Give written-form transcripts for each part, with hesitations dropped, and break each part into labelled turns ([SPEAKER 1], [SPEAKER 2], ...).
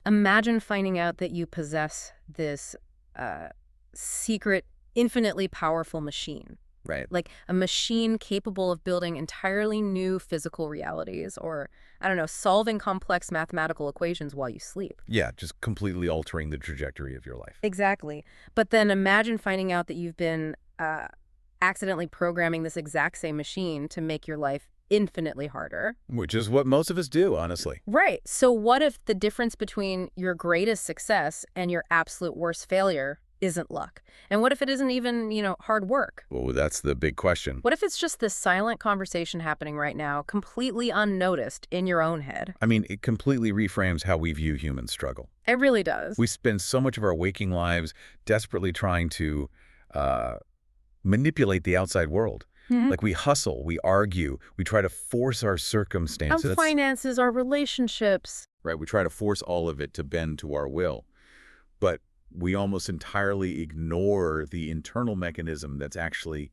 [SPEAKER 1] Imagine finding out that you possess this uh, secret, infinitely powerful machine.
[SPEAKER 2] Right.
[SPEAKER 1] Like a machine capable of building entirely new physical realities or, I don't know, solving complex mathematical equations while you sleep.
[SPEAKER 2] Yeah, just completely altering the trajectory of your life.
[SPEAKER 1] Exactly. But then imagine finding out that you've been accidentally programming this exact same machine to make your life infinitely harder.
[SPEAKER 2] Which is what most of us do, honestly.
[SPEAKER 1] Right. So what if the difference between your greatest success and your absolute worst failure isn't luck? And what if it isn't even, hard work?
[SPEAKER 2] Well, that's the big question.
[SPEAKER 1] What if it's just this silent conversation happening right now, completely unnoticed in your own head?
[SPEAKER 2] I mean, it completely reframes how we view human struggle.
[SPEAKER 1] It really does.
[SPEAKER 2] We spend so much of our waking lives desperately trying to manipulate the outside world.
[SPEAKER 1] Mhm.
[SPEAKER 2] Like we hustle, we argue, we try to force our
[SPEAKER 1] Our
[SPEAKER 2] circumstances.
[SPEAKER 1] finances, our relationships.
[SPEAKER 2] Right, we try to force all of it to bend to our will. But we almost entirely ignore the internal mechanism that's actually,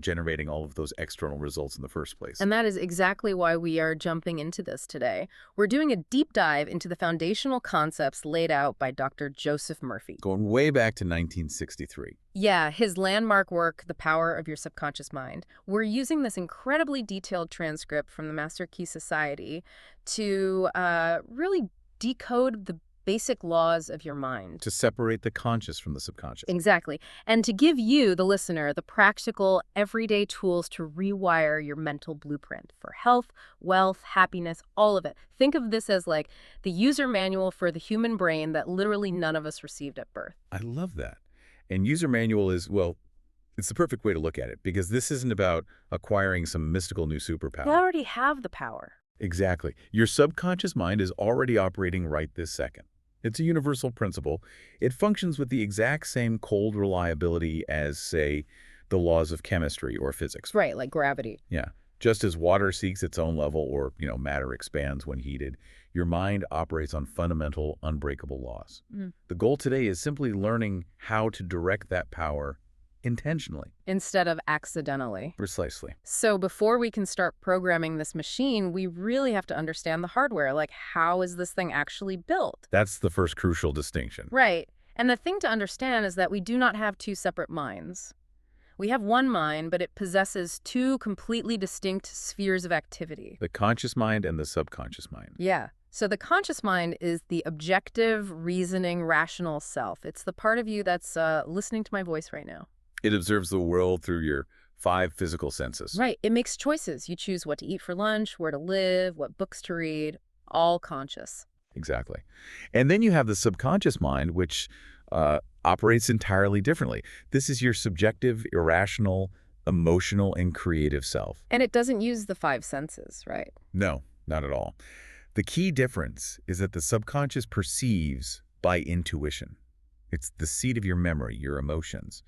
[SPEAKER 2] generating all of those external results in the first place.
[SPEAKER 1] And that is exactly why we are jumping into this today. We're doing a deep dive into the foundational concepts laid out by Dr. Joseph Murphy.
[SPEAKER 2] Going way back to 1963.
[SPEAKER 1] Yeah, his landmark work, The Power of Your Subconscious Mind. We're using this incredibly detailed transcript from the Master Key Society to really decode the basic laws of your mind.
[SPEAKER 2] To separate the conscious from the subconscious.
[SPEAKER 1] Exactly. And to give you, the listener, the practical, everyday tools to rewire your mental blueprint for health, wealth, happiness, all of it. Think of this as like the user manual for the human brain that literally none of us received at birth.
[SPEAKER 2] I love that. And user manual is, well, it's the perfect way to look at it because this isn't about acquiring some mystical new superpower.
[SPEAKER 1] You already have the power.
[SPEAKER 2] Exactly. Your subconscious mind is already operating right this second. It's a universal principle. It functions with the exact same cold reliability as, say, the laws of chemistry or physics.
[SPEAKER 1] Right, like gravity.
[SPEAKER 2] Yeah. Just as water seeks its own level or, matter expands when heated, your mind operates on fundamental, unbreakable laws. The goal today is simply learning how to direct that power intentionally.
[SPEAKER 1] Instead of accidentally.
[SPEAKER 2] Precisely.
[SPEAKER 1] So before we can start programming this machine, we really have to understand the hardware. Like, how is this thing actually built?
[SPEAKER 2] That's the first crucial distinction.
[SPEAKER 1] Right. And the thing to understand is that we do not have two separate minds. We have one mind, but it possesses two completely distinct spheres of activity.
[SPEAKER 2] The conscious mind and the subconscious mind.
[SPEAKER 1] Yeah. So the conscious mind is the objective, reasoning, rational self. It's the part of you that's listening to my voice right now.
[SPEAKER 2] It observes the world through your 5 physical senses.
[SPEAKER 1] Right. It makes choices. You choose what to eat for lunch, where to live, what books to read, all conscious.
[SPEAKER 2] Exactly. And then you have the subconscious mind, which operates entirely differently. This is your subjective, irrational, emotional, and creative self.
[SPEAKER 1] And it doesn't use the 5 senses, right?
[SPEAKER 2] No, not at all. The key difference is that the subconscious perceives by intuition. It's the seat of your memory, your emotions.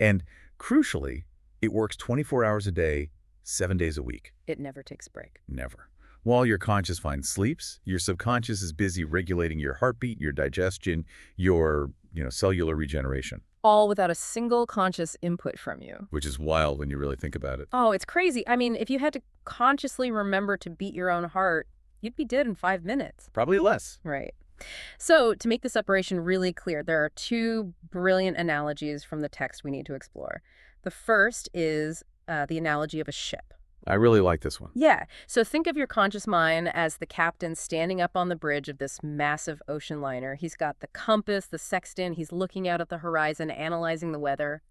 [SPEAKER 2] And crucially, it works 24 hours a day, 7 days a week.
[SPEAKER 1] It never takes a break.
[SPEAKER 2] Never. While your conscious mind sleeps, your subconscious is busy regulating your heartbeat, your digestion, your, cellular regeneration.
[SPEAKER 1] All without a single conscious input from you.
[SPEAKER 2] Which is wild when you really think about it.
[SPEAKER 1] Oh, it's crazy. I mean, if you had to consciously remember to beat your own heart, you'd be dead in 5 minutes.
[SPEAKER 2] Probably less.
[SPEAKER 1] Right. So to make this separation really clear, there are 2 brilliant analogies from the text we need to explore. The first is the analogy of a ship.
[SPEAKER 2] I really like this one.
[SPEAKER 1] Yeah. So think of your conscious mind as the captain standing up on the bridge of this massive ocean liner. He's got the compass, the sextant. He's looking out at the horizon, analyzing the weather.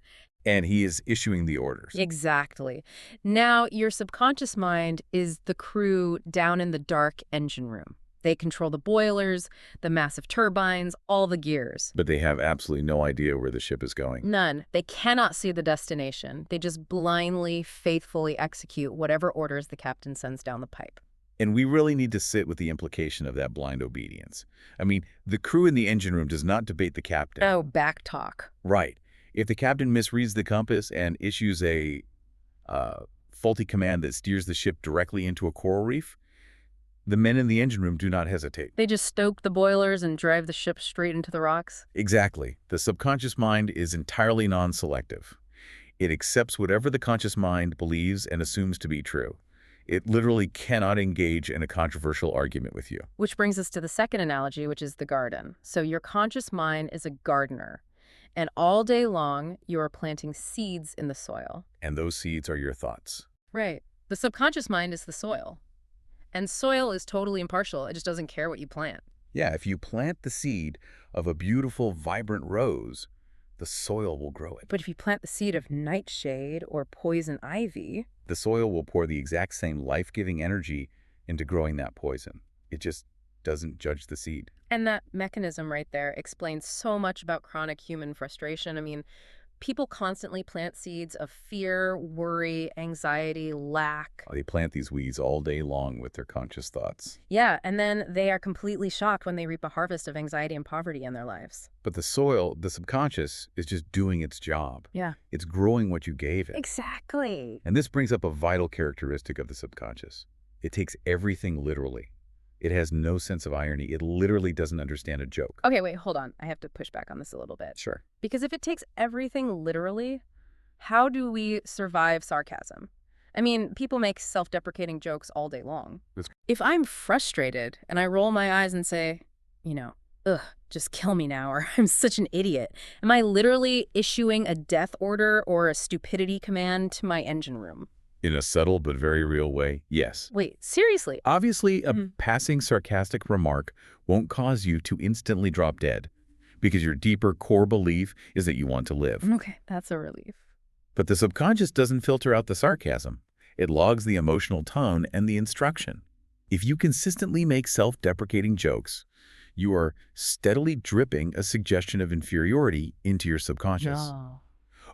[SPEAKER 2] And he is issuing the orders.
[SPEAKER 1] Exactly. Now, your subconscious mind is the crew down in the dark engine room. They control the boilers, the massive turbines, all the gears.
[SPEAKER 2] But they have absolutely no idea where the ship is going.
[SPEAKER 1] None. They cannot see the destination. They just blindly, faithfully execute whatever orders the captain sends down the pipe.
[SPEAKER 2] And we really need to sit with the implication of that blind obedience. I mean, the crew in the engine room does not debate the captain.
[SPEAKER 1] Oh, back talk.
[SPEAKER 2] Right. If the captain misreads the compass and issues a faulty command that steers the ship directly into a coral reef, the men in the engine room do not hesitate.
[SPEAKER 1] They just stoke the boilers and drive the ship straight into the rocks?
[SPEAKER 2] Exactly. The subconscious mind is entirely non-selective. It accepts whatever the conscious mind believes and assumes to be true. It literally cannot engage in a controversial argument with you.
[SPEAKER 1] Which brings us to the second analogy, which is the garden. So your conscious mind is a gardener, and all day long you are planting seeds in the soil.
[SPEAKER 2] And those seeds are your thoughts.
[SPEAKER 1] Right. The subconscious mind is the soil. And soil is totally impartial. It just doesn't care what you plant.
[SPEAKER 2] Yeah, if you plant the seed of a beautiful, vibrant rose, the soil will grow it.
[SPEAKER 1] But if you plant the seed of nightshade or poison ivy,
[SPEAKER 2] The soil will pour the exact same life-giving energy into growing that poison. It just doesn't judge the seed.
[SPEAKER 1] and that mechanism right there explains so much about chronic human frustration. I mean, people constantly plant seeds of fear, worry, anxiety, lack.
[SPEAKER 2] They plant these weeds all day long with their conscious thoughts.
[SPEAKER 1] Yeah, and then they are completely shocked when they reap a harvest of anxiety and poverty in their lives.
[SPEAKER 2] But the soil, the subconscious, is just doing its job.
[SPEAKER 1] Yeah.
[SPEAKER 2] It's growing what you gave it.
[SPEAKER 1] Exactly.
[SPEAKER 2] And this brings up a vital characteristic of the subconscious. It takes everything literally. It has no sense of irony. It literally doesn't understand a joke.
[SPEAKER 1] Okay, wait, hold on. I have to push back on this a little bit.
[SPEAKER 2] Sure.
[SPEAKER 1] Because if it takes everything literally, how do we survive sarcasm? I mean, people make self-deprecating jokes all day long. If I'm frustrated and I roll my eyes and say, ugh, just kill me now, or I'm such an idiot, am I literally issuing a death order or a stupidity command to my engine room?
[SPEAKER 2] In a subtle but very real way, yes.
[SPEAKER 1] Wait, seriously?
[SPEAKER 2] Obviously, a passing sarcastic remark won't cause you to instantly drop dead, because your deeper core belief is that you want to live.
[SPEAKER 1] Okay, that's a relief.
[SPEAKER 2] But the subconscious doesn't filter out the sarcasm. It logs the emotional tone and the instruction. If you consistently make self-deprecating jokes, you are steadily dripping a suggestion of inferiority into your subconscious.
[SPEAKER 1] No.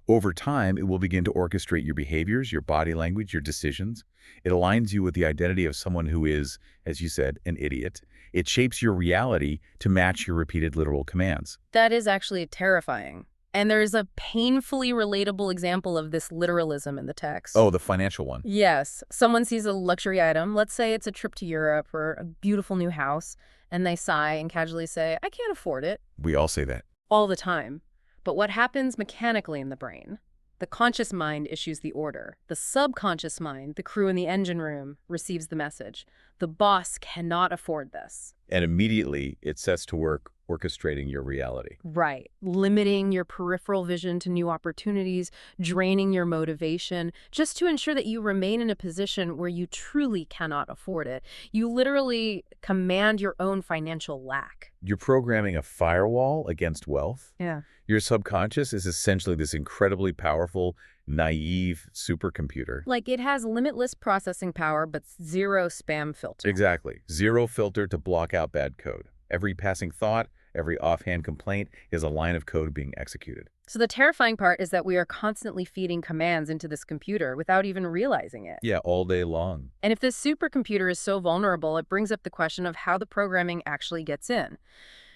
[SPEAKER 2] Over time, it will begin to orchestrate your behaviors, your body language, your decisions. It aligns you with the identity of someone who is, as you said, an idiot. It shapes your reality to match your repeated literal commands.
[SPEAKER 1] That is actually terrifying. And there's a painfully relatable example of this literalism in the text.
[SPEAKER 2] Oh, the financial one.
[SPEAKER 1] Yes. Someone sees a luxury item, let's say it's a trip to Europe or a beautiful new house, and they sigh and casually say, I can't afford it.
[SPEAKER 2] We all say that.
[SPEAKER 1] All the time. But what happens mechanically in the brain? The conscious mind issues the order. The subconscious mind, the crew in the engine room, receives the message. The boss cannot afford this.
[SPEAKER 2] And immediately, it sets to work orchestrating your reality.
[SPEAKER 1] Right. Limiting your peripheral vision to new opportunities, draining your motivation, just to ensure that you remain in a position where you truly cannot afford it. You literally command your own financial lack.
[SPEAKER 2] You're programming a firewall against wealth.
[SPEAKER 1] Yeah.
[SPEAKER 2] Your subconscious is essentially this incredibly powerful, naive supercomputer.
[SPEAKER 1] Like it has limitless processing power, but zero spam filter.
[SPEAKER 2] Exactly. Zero filter to block out bad code. Every passing thought, every offhand complaint is a line of code being executed.
[SPEAKER 1] So the terrifying part is that we are constantly feeding commands into this computer without even realizing it.
[SPEAKER 2] Yeah, all day long.
[SPEAKER 1] And if this supercomputer is so vulnerable, it brings up the question of how the programming actually gets in.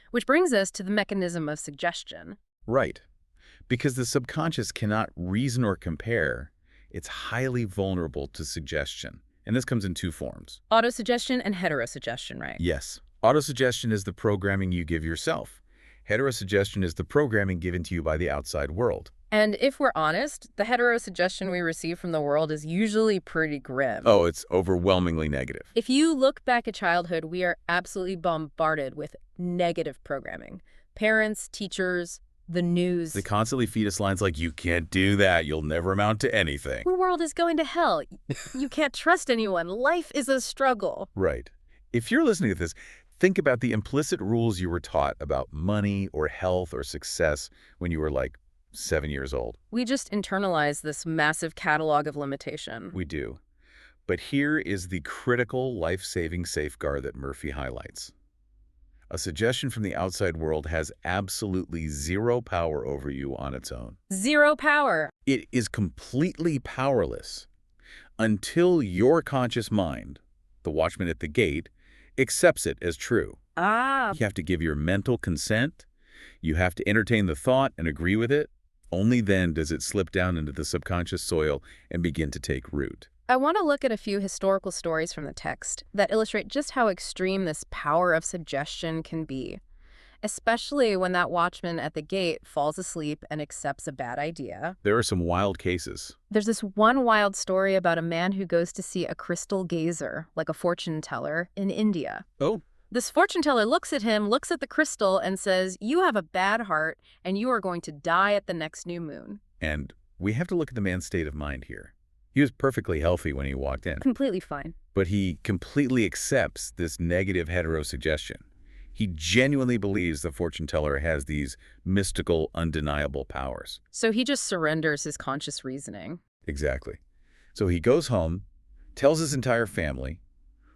[SPEAKER 1] Which brings us to the mechanism of suggestion.
[SPEAKER 2] Right. Because the subconscious cannot reason or compare, it's highly vulnerable to suggestion. And this comes in two forms.
[SPEAKER 1] Autosuggestion and heterosuggestion, right?
[SPEAKER 2] Yes. Autosuggestion is the programming you give yourself. Heterosuggestion is the programming given to you by the outside world.
[SPEAKER 1] And if we're honest, the heterosuggestion we receive from the world is usually pretty grim.
[SPEAKER 2] Oh, it's overwhelmingly negative.
[SPEAKER 1] If you look back at childhood, we are absolutely bombarded with negative programming. Parents, teachers, the news.
[SPEAKER 2] They constantly feed us lines like, you can't do that, you'll never amount to anything.
[SPEAKER 1] The world is going to hell. You can't trust anyone. Life is a struggle.
[SPEAKER 2] Right. If you're listening to this, think about the implicit rules you were taught about money or health or success when you were like 7 years old.
[SPEAKER 1] We just internalize this massive catalog of limitation.
[SPEAKER 2] We do. But here is the critical life-saving safeguard that Murphy highlights. A suggestion from the outside world has absolutely zero power over you on its own.
[SPEAKER 1] Zero power.
[SPEAKER 2] It is completely powerless until your conscious mind, the watchman at the gate, accepts it as true.
[SPEAKER 1] Ah.
[SPEAKER 2] You have to give your mental consent. You have to entertain the thought and agree with it. Only then does it slip down into the subconscious soil and begin to take root.
[SPEAKER 1] I want to look at a few historical stories from the text that illustrate just how extreme this power of suggestion can be. especially when that watchman at the gate falls asleep and accepts a bad idea.
[SPEAKER 2] There are some wild cases.
[SPEAKER 1] There's this one wild story about a man who goes to see a crystal gazer, like a fortune teller, in India.
[SPEAKER 2] Oh,
[SPEAKER 1] This fortune teller looks at him, looks at the crystal, and says, "You have a bad heart, and you are going to die at the next new moon."
[SPEAKER 2] and we have to look at the man's state of mind here. He was perfectly healthy when he walked in,
[SPEAKER 1] Completely fine.
[SPEAKER 2] but he completely accepts this negative heterosuggestion. He genuinely believes the fortune teller has these mystical, undeniable powers.
[SPEAKER 1] So he just surrenders his conscious reasoning.
[SPEAKER 2] Exactly. So he goes home, tells his entire family,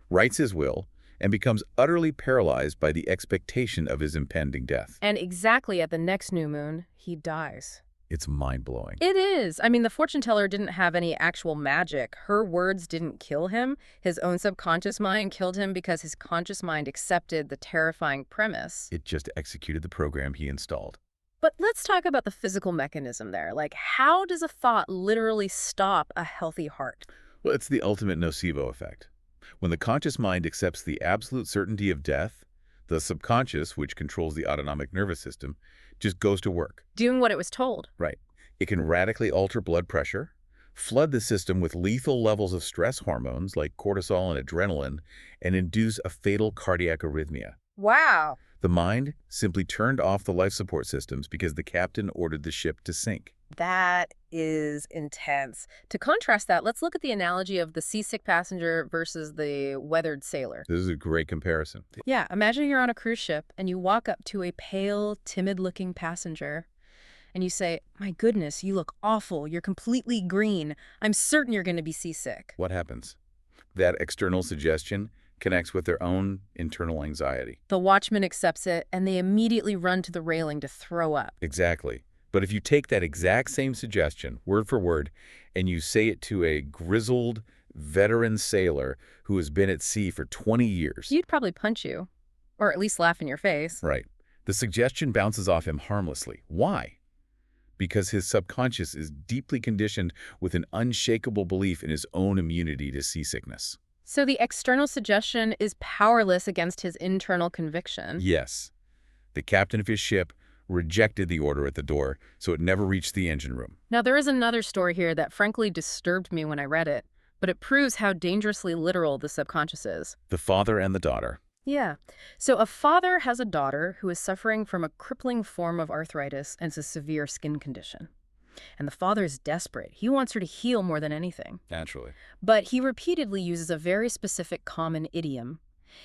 [SPEAKER 2] writes his will, and becomes utterly paralyzed by the expectation of his impending death.
[SPEAKER 1] And exactly at the next new moon, he dies.
[SPEAKER 2] It's mind-blowing.
[SPEAKER 1] It is. I mean, the fortune teller didn't have any actual magic. Her words didn't kill him. His own subconscious mind killed him because his conscious mind accepted the terrifying premise.
[SPEAKER 2] It just executed the program he installed.
[SPEAKER 1] But let's talk about the physical mechanism there. Like, how does a thought literally stop a healthy heart?
[SPEAKER 2] Well, it's the ultimate nocebo effect. When the conscious mind accepts the absolute certainty of death, the subconscious, which controls the autonomic nervous system, just goes to work.
[SPEAKER 1] Doing what it was told.
[SPEAKER 2] Right. It can radically alter blood pressure, flood the system with lethal levels of stress hormones like cortisol and adrenaline, and induce a fatal cardiac arrhythmia.
[SPEAKER 1] Wow.
[SPEAKER 2] The mind simply turned off the life support systems because the captain ordered the ship to sink.
[SPEAKER 1] That is intense. To contrast that, let's look at the analogy of the seasick passenger versus the weathered sailor.
[SPEAKER 2] This is a great comparison.
[SPEAKER 1] Yeah, imagine you're on a cruise ship and you walk up to a pale, timid-looking passenger and you say, "My goodness, you look awful. You're completely green. I'm certain you're going to be seasick."
[SPEAKER 2] What happens? That external suggestion connects with their own internal anxiety.
[SPEAKER 1] The watchman accepts it and they immediately run to the railing to throw up.
[SPEAKER 2] Exactly. But if you take that exact same suggestion, word for word, and you say it to a grizzled, veteran sailor who has been at sea for 20 years.
[SPEAKER 1] He'd probably punch you, or at least laugh in your face.
[SPEAKER 2] Right. The suggestion bounces off him harmlessly. Why? Because his subconscious is deeply conditioned with an unshakable belief in his own immunity to seasickness.
[SPEAKER 1] So the external suggestion is powerless against his internal conviction.
[SPEAKER 2] Yes. The captain of his ship rejected the order at the door, so it never reached the engine room.
[SPEAKER 1] Now, there is another story here that frankly disturbed me when I read it, but it proves how dangerously literal the subconscious is.
[SPEAKER 2] The father and the daughter.
[SPEAKER 1] Yeah. So a father has a daughter who is suffering from a crippling form of arthritis and a severe skin condition. And the father is desperate. He wants her to heal more than anything.
[SPEAKER 2] Naturally.
[SPEAKER 1] But he repeatedly uses a very specific common idiom.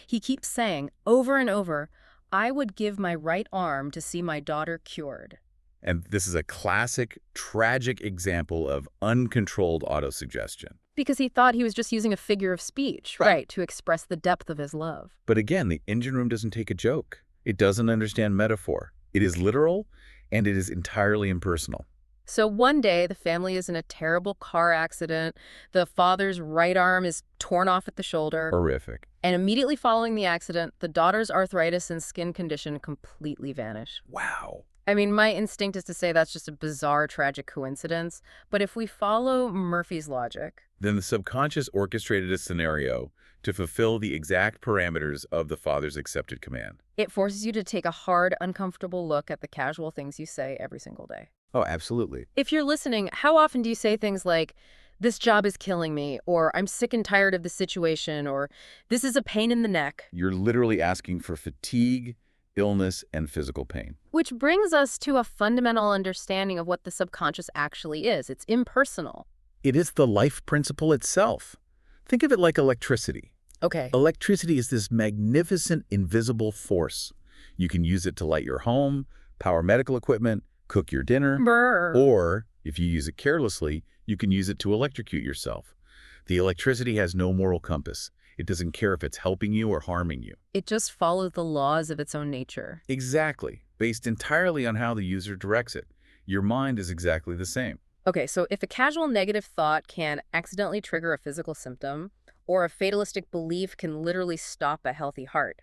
[SPEAKER 1] He keeps saying over and over, "I would give my right arm to see my daughter cured."
[SPEAKER 2] And this is a classic, tragic example of uncontrolled autosuggestion.
[SPEAKER 1] Because he thought he was just using a figure of speech, right, to express the depth of his love.
[SPEAKER 2] But again, the engine room doesn't take a joke. It doesn't understand metaphor. It is literal, and it is entirely impersonal.
[SPEAKER 1] So one day, the family is in a terrible car accident. The father's right arm is torn off at the shoulder.
[SPEAKER 2] Horrific.
[SPEAKER 1] And immediately following the accident, the daughter's arthritis and skin condition completely vanish.
[SPEAKER 2] Wow.
[SPEAKER 1] I mean, my instinct is to say that's just a bizarre, tragic coincidence. But if we follow Murphy's logic,
[SPEAKER 2] Then the subconscious orchestrated a scenario to fulfill the exact parameters of the father's accepted command.
[SPEAKER 1] it forces you to take a hard, uncomfortable look at the casual things you say every single day.
[SPEAKER 2] Oh, absolutely.
[SPEAKER 1] If you're listening, how often do you say things like, "This job is killing me," or "I'm sick and tired of the situation," or "This is a pain in the neck"?
[SPEAKER 2] You're literally asking for fatigue, illness, and physical pain.
[SPEAKER 1] Which brings us to a fundamental understanding of what the subconscious actually is. It's impersonal.
[SPEAKER 2] It is the life principle itself. Think of it like electricity.
[SPEAKER 1] Okay.
[SPEAKER 2] Electricity is this magnificent, invisible force. You can use it to light your home, power medical equipment, cook your dinner,
[SPEAKER 1] Brr.
[SPEAKER 2] or, if you use it carelessly, you can use it to electrocute yourself. The electricity has no moral compass. It doesn't care if it's helping you or harming you.
[SPEAKER 1] It just follows the laws of its own nature.
[SPEAKER 2] Exactly, based entirely on how the user directs it. Your mind is exactly the same.
[SPEAKER 1] Okay, so if a casual negative thought can accidentally trigger a physical symptom, or a fatalistic belief can literally stop a healthy heart,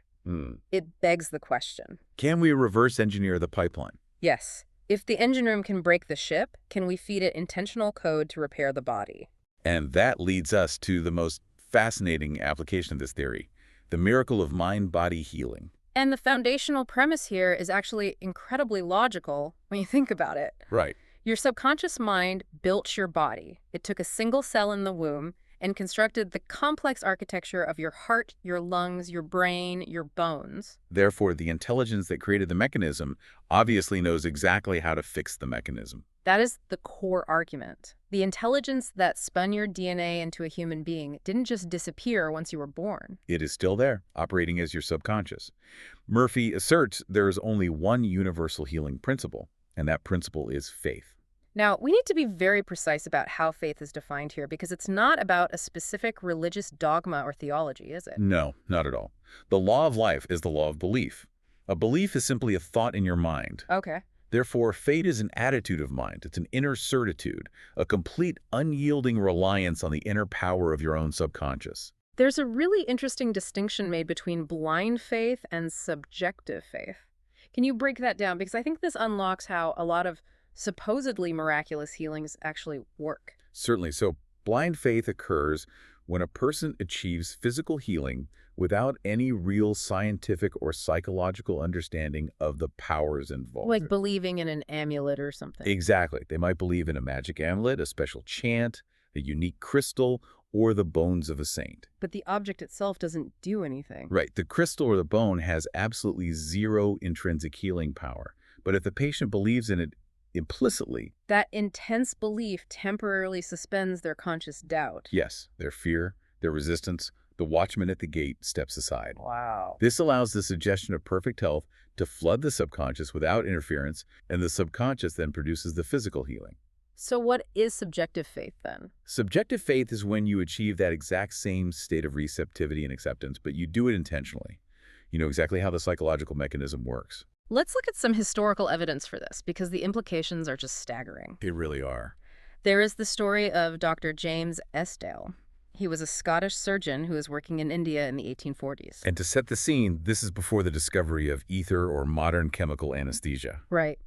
[SPEAKER 1] it begs the question.
[SPEAKER 2] Can we reverse engineer the pipeline?
[SPEAKER 1] Yes. If the engine room can break the ship, can we feed it intentional code to repair the body?
[SPEAKER 2] And that leads us to the most fascinating application of this theory, the miracle of mind-body healing.
[SPEAKER 1] And the foundational premise here is actually incredibly logical when you think about it.
[SPEAKER 2] Right.
[SPEAKER 1] Your subconscious mind built your body. It took a single cell in the womb and constructed the complex architecture of your heart, your lungs, your brain, your bones.
[SPEAKER 2] Therefore, the intelligence that created the mechanism obviously knows exactly how to fix the mechanism.
[SPEAKER 1] That is the core argument. The intelligence that spun your DNA into a human being didn't just disappear once you were born.
[SPEAKER 2] It is still there, operating as your subconscious. Murphy asserts there is only one universal healing principle, and that principle is faith.
[SPEAKER 1] Now, we need to be very precise about how faith is defined here because it's not about a specific religious dogma or theology, is it?
[SPEAKER 2] No, not at all. The law of life is the law of belief. A belief is simply a thought in your mind.
[SPEAKER 1] Okay.
[SPEAKER 2] Therefore, faith is an attitude of mind. It's an inner certitude, a complete, unyielding reliance on the inner power of your own subconscious.
[SPEAKER 1] There's a really interesting distinction made between blind faith and subjective faith. Can you break that down? Because I think this unlocks how a lot of supposedly miraculous healings actually work.
[SPEAKER 2] Certainly. So, blind faith occurs when a person achieves physical healing without any real scientific or psychological understanding of the powers involved.
[SPEAKER 1] Like believing in an amulet or something.
[SPEAKER 2] Exactly. They might believe in a magic amulet, a special chant, a unique crystal, or the bones of a saint.
[SPEAKER 1] But the object itself doesn't do anything.
[SPEAKER 2] Right. The crystal or the bone has absolutely zero intrinsic healing power. But if the patient believes in it implicitly,
[SPEAKER 1] that intense belief temporarily suspends their conscious doubt.
[SPEAKER 2] yes, their fear, their resistance, the watchman at the gate steps aside.
[SPEAKER 1] Wow.
[SPEAKER 2] This allows the suggestion of perfect health to flood the subconscious without interference, and the subconscious then produces the physical healing.
[SPEAKER 1] So what is subjective faith then?
[SPEAKER 2] Subjective faith is when you achieve that exact same state of receptivity and acceptance, but you do it intentionally. You know exactly how the psychological mechanism works.
[SPEAKER 1] Let's look at some historical evidence for this, because the implications are just staggering.
[SPEAKER 2] They really are.
[SPEAKER 1] There is the story of Dr. James Esdale. He was a Scottish surgeon who was working in India in the 1840s.
[SPEAKER 2] And to set the scene, this is before the discovery of ether or modern chemical anesthesia.
[SPEAKER 1] Right.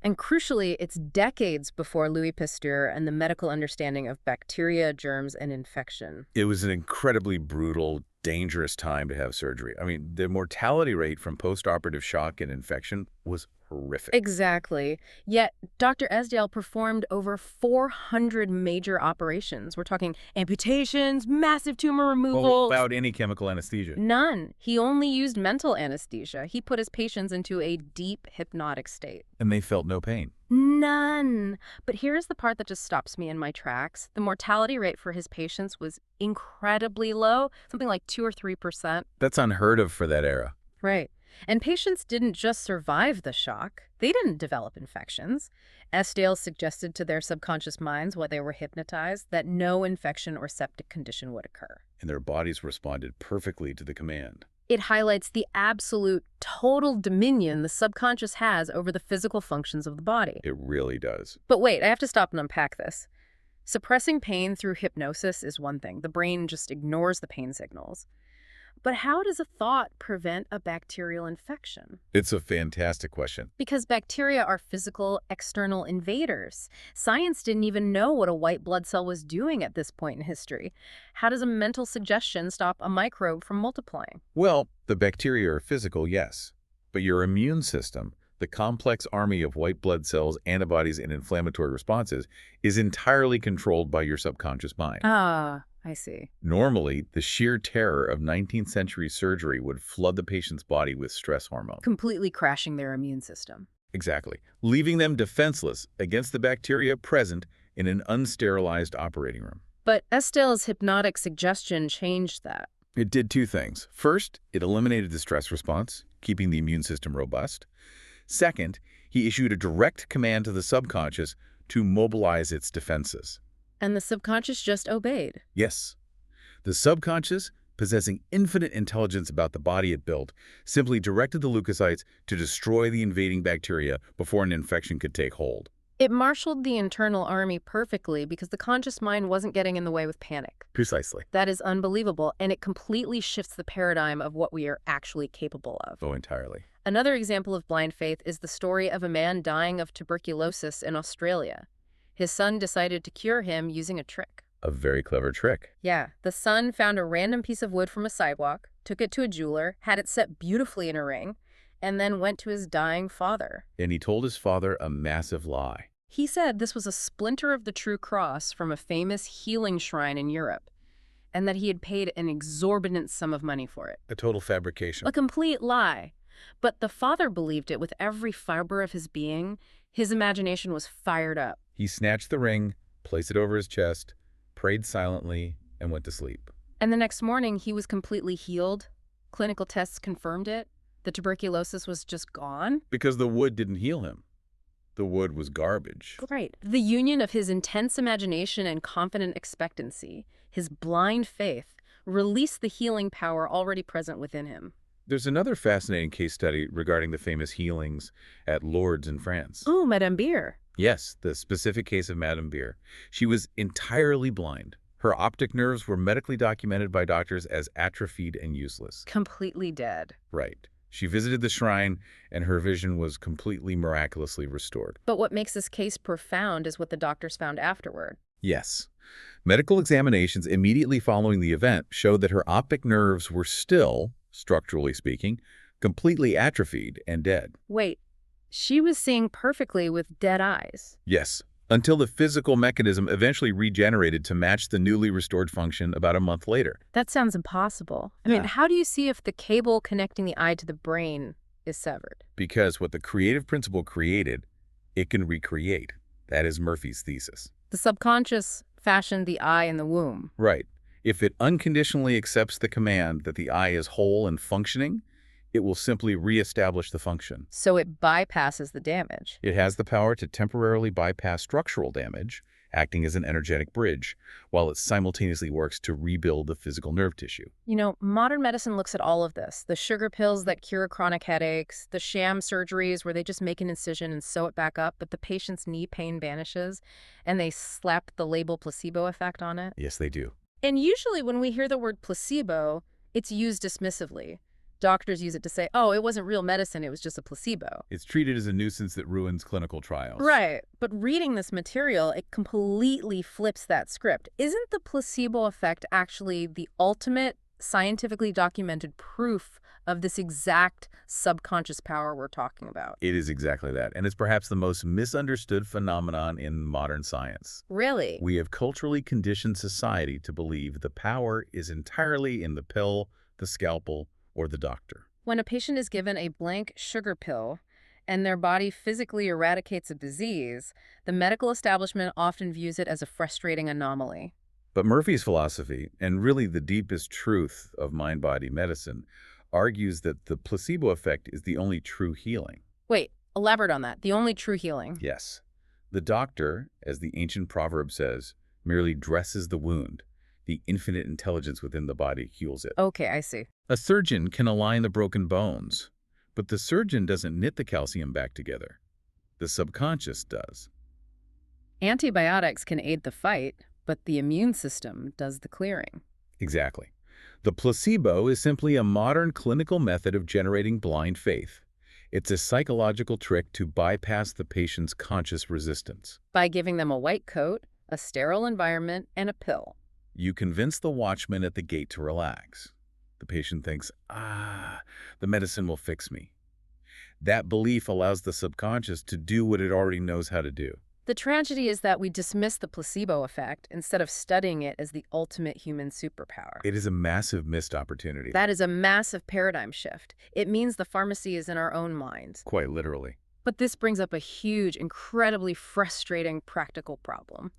[SPEAKER 1] And crucially, it's decades before Louis Pasteur and the medical understanding of bacteria, germs, and infection.
[SPEAKER 2] It was an incredibly brutal, dangerous time to have surgery. I mean, the mortality rate from postoperative shock and infection was horrific.
[SPEAKER 1] Exactly. Yet, Dr. Esdale performed over 400 major operations. We're talking amputations, massive tumor removal.
[SPEAKER 2] Without any chemical anesthesia.
[SPEAKER 1] None. He only used mental anesthesia. He put his patients into a deep hypnotic state.
[SPEAKER 2] And they felt no pain.
[SPEAKER 1] None. But here's the part that just stops me in my tracks. The mortality rate for his patients was incredibly low, something like 2 or 3%.
[SPEAKER 2] That's unheard of for that era.
[SPEAKER 1] Right. And patients didn't just survive the shock. They didn't develop infections. Esdale suggested to their subconscious minds while they were hypnotized that no infection or septic condition would occur.
[SPEAKER 2] And their bodies responded perfectly to the command.
[SPEAKER 1] It highlights the absolute, total dominion the subconscious has over the physical functions of the body.
[SPEAKER 2] It really does.
[SPEAKER 1] But wait, I have to stop and unpack this. Suppressing pain through hypnosis is one thing. The brain just ignores the pain signals. But how does a thought prevent a bacterial infection?
[SPEAKER 2] It's a fantastic question.
[SPEAKER 1] Because bacteria are physical, external invaders. Science didn't even know what a white blood cell was doing at this point in history. How does a mental suggestion stop a microbe from multiplying?
[SPEAKER 2] Well, the bacteria are physical, yes. But your immune system, the complex army of white blood cells, antibodies, and inflammatory responses, is entirely controlled by your subconscious mind.
[SPEAKER 1] Ah, I see.
[SPEAKER 2] Normally, the sheer terror of 19th century surgery would flood the patient's body with stress hormones.
[SPEAKER 1] Completely crashing their immune system.
[SPEAKER 2] Exactly. Leaving them defenseless against the bacteria present in an unsterilized operating room.
[SPEAKER 1] But Esdale's hypnotic suggestion changed that.
[SPEAKER 2] It did two things. First, it eliminated the stress response, keeping the immune system robust. Second, he issued a direct command to the subconscious to mobilize its defenses.
[SPEAKER 1] And the subconscious just obeyed.
[SPEAKER 2] Yes. The subconscious, possessing infinite intelligence about the body it built, simply directed the leukocytes to destroy the invading bacteria before an infection could take hold.
[SPEAKER 1] It marshaled the internal army perfectly because the conscious mind wasn't getting in the way with panic.
[SPEAKER 2] Precisely.
[SPEAKER 1] That is unbelievable, and it completely shifts the paradigm of what we are actually capable of.
[SPEAKER 2] Oh, entirely.
[SPEAKER 1] Another example of blind faith is the story of a man dying of tuberculosis in Australia. His son decided to cure him using a trick.
[SPEAKER 2] A very clever trick.
[SPEAKER 1] Yeah, the son found a random piece of wood from a sidewalk, took it to a jeweler, had it set beautifully in a ring, and then went to his dying father.
[SPEAKER 2] And he told his father a massive lie.
[SPEAKER 1] He said this was a splinter of the true cross from a famous healing shrine in Europe, and that he had paid an exorbitant sum of money for it.
[SPEAKER 2] A total fabrication.
[SPEAKER 1] A complete lie. But the father believed it with every fiber of his being. His imagination was fired up.
[SPEAKER 2] He snatched the ring, placed it over his chest, prayed silently, and went to sleep.
[SPEAKER 1] And the next morning, he was completely healed. Clinical tests confirmed it. The tuberculosis was just gone.
[SPEAKER 2] Because the wood didn't heal him. The wood was garbage.
[SPEAKER 1] Right. The union of his intense imagination and confident expectancy, his blind faith, released the healing power already present within him.
[SPEAKER 2] There's another fascinating case study regarding the famous healings at Lourdes in France.
[SPEAKER 1] Ooh, Madame Beer.
[SPEAKER 2] Yes, the specific case of Madame Beer. She was entirely blind. Her optic nerves were medically documented by doctors as atrophied and useless.
[SPEAKER 1] Completely dead.
[SPEAKER 2] Right. She visited the shrine, and her vision was completely miraculously restored.
[SPEAKER 1] But what makes this case profound is what the doctors found afterward.
[SPEAKER 2] Yes. Medical examinations immediately following the event showed that her optic nerves were still, structurally speaking, completely atrophied and dead.
[SPEAKER 1] Wait, she was seeing perfectly with dead eyes.
[SPEAKER 2] Yes, until the physical mechanism eventually regenerated to match the newly restored function about a month later.
[SPEAKER 1] That sounds impossible. I mean, how do you see if the cable connecting the eye to the brain is severed?
[SPEAKER 2] Because what the creative principle created, it can recreate. That is Murphy's thesis.
[SPEAKER 1] The subconscious fashioned the eye in the womb.
[SPEAKER 2] Right. If it unconditionally accepts the command that the eye is whole and functioning, it will simply reestablish the function.
[SPEAKER 1] So it bypasses the damage.
[SPEAKER 2] It has the power to temporarily bypass structural damage, acting as an energetic bridge, while it simultaneously works to rebuild the physical nerve tissue.
[SPEAKER 1] You know, modern medicine looks at all of this. The sugar pills that cure chronic headaches, the sham surgeries where they just make an incision and sew it back up, but the patient's knee pain vanishes, and they slap the label placebo effect on it.
[SPEAKER 2] Yes, they do.
[SPEAKER 1] And usually when we hear the word placebo, it's used dismissively. Doctors use it to say, oh, it wasn't real medicine, it was just a placebo.
[SPEAKER 2] It's treated as a nuisance that ruins clinical trials.
[SPEAKER 1] Right. But reading this material, it completely flips that script. Isn't the placebo effect actually the ultimate scientifically documented proof of this exact subconscious power we're talking about?
[SPEAKER 2] It is exactly that, and it's perhaps the most misunderstood phenomenon in modern science.
[SPEAKER 1] Really?
[SPEAKER 2] We have culturally conditioned society to believe the power is entirely in the pill, the scalpel, or the doctor.
[SPEAKER 1] When a patient is given a blank sugar pill and their body physically eradicates a disease, the medical establishment often views it as a frustrating anomaly.
[SPEAKER 2] But Murphy's philosophy, and really the deepest truth of mind-body medicine, argues that the placebo effect is the only true healing.
[SPEAKER 1] Wait, elaborate on that. The only true healing.
[SPEAKER 2] Yes. The doctor, as the ancient proverb says, merely dresses the wound. The infinite intelligence within the body heals it.
[SPEAKER 1] Okay, I see.
[SPEAKER 2] A surgeon can align the broken bones, but the surgeon doesn't knit the calcium back together. The subconscious does.
[SPEAKER 1] Antibiotics can aid the fight, but the immune system does the clearing.
[SPEAKER 2] Exactly. The placebo is simply a modern clinical method of generating blind faith. It's a psychological trick to bypass the patient's conscious resistance.
[SPEAKER 1] By giving them a white coat, a sterile environment, and a pill.
[SPEAKER 2] You convince the watchman at the gate to relax. The patient thinks, the medicine will fix me. That belief allows the subconscious to do what it already knows how to do.
[SPEAKER 1] The tragedy is that we dismiss the placebo effect instead of studying it as the ultimate human superpower.
[SPEAKER 2] It is a massive missed opportunity.
[SPEAKER 1] That is a massive paradigm shift. It means the pharmacy is in our own minds.
[SPEAKER 2] Quite literally.
[SPEAKER 1] But this brings up a huge, incredibly frustrating practical problem.